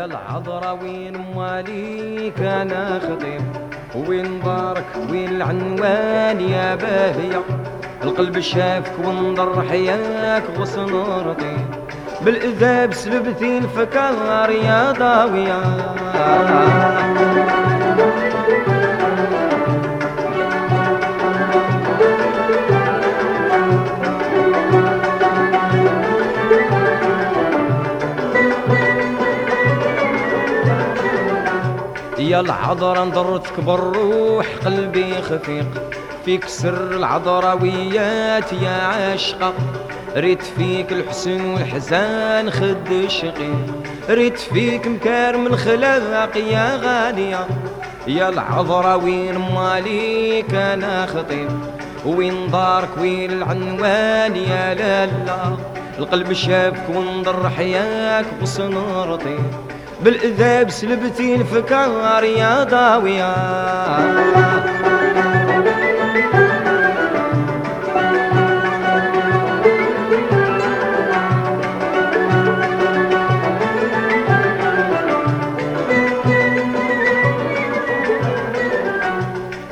يا العذرا وين مواليك انا خطيب، وين دارك وين العنوان يا باهية، القلب شافك وانظر حياك غصن رطيب، بالاذاب سلبتي الفكار يا ضاوية. يا العذرا نضرتك بالروح قلبي خفيق، فيك سر العذراويات يا عاشقة، ريت فيك الحسن والحزان خد الشقيق، ريت فيك مكارم الخلاق يا غالية. يا العذرا وين ماليك انا خطيب، وين دارك وين العنوان يا لالا، القلب شافك وانظر حياك غصن رطيب، بالاذاب سلبتي الفكار يا ضاوية.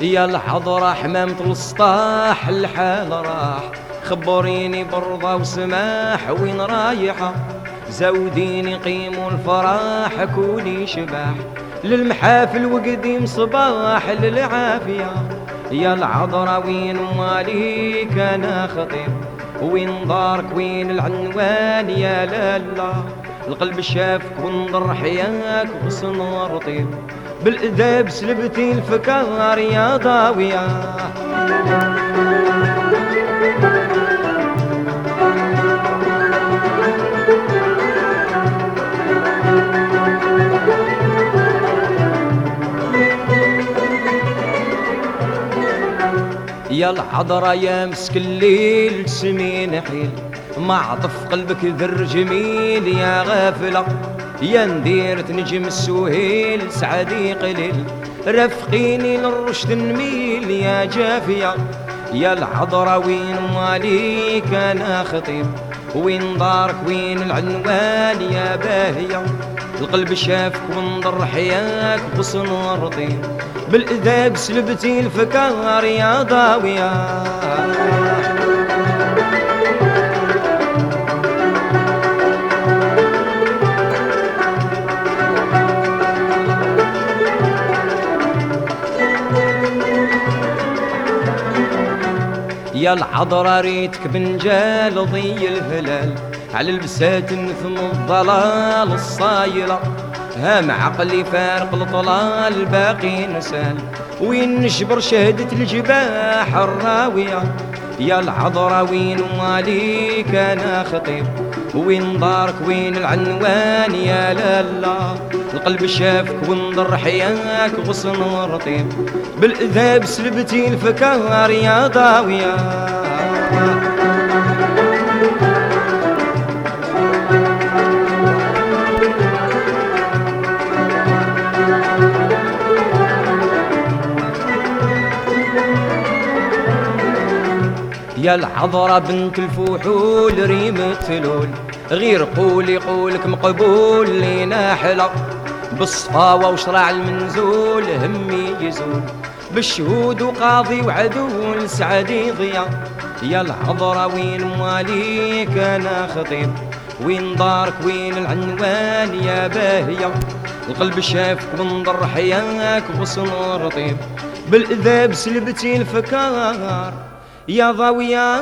يا العذرا حمامة السطاح الحال راح، خبريني برضا وسماح وين رايحة، زوديني قيموا الفراح كوني شباح، للمحافل وقديم صباح للعافية. يا العذرا وين ماليك انا خطيب، وين دارك وين العنوان يا لالا، القلب شافك وانظر حياك غصن رطيب، بالاذاب سلبتي الفكار يا ضاوية. يا العذرا يا مسك الليل سمين حيل، معطف قلبك ذر جميل يا غافلة، يا نديرة نجم السهيل سعدي قليل، رافقيني للرشد نميل يا جافية. يا العذرا وين ماليك انا خطيب، وين دارك وين العنوان يا باهية، القلب شافك وانظر حياك غصن رطيب، بالاذاب سلبتي الفكار يا ضاوية. يا العذرا ريتك بنجال ضي الهلال، على البساتن ثم الضلال الصايلة، هام عقلي فارق الطلال باقي نسال، وين نشبر شهدة الجباح الراوية. يا العذرا وين ماليك انا خطيب، وين دارك وين العنوان يا لالا، القلب شافك وانظر حياك غصن رطيب، بالاذاب سلبتي الفكار يا ضاوية. يا العذرا بنت الفحول ريمة تلول، غير قولي قولك مقبول لينا حلا، بالصفاوة وشرع المنزول همي يزول، بالشهود وقاضي وعدول سعدي ضيا. يا العذرا وين مواليك انا خطيب، وين دارك وين العنوان يا باهية، القلب شافك وانظر حياك غصن رطيب، بالاذاب سلبتي الفكار يا ضاوية.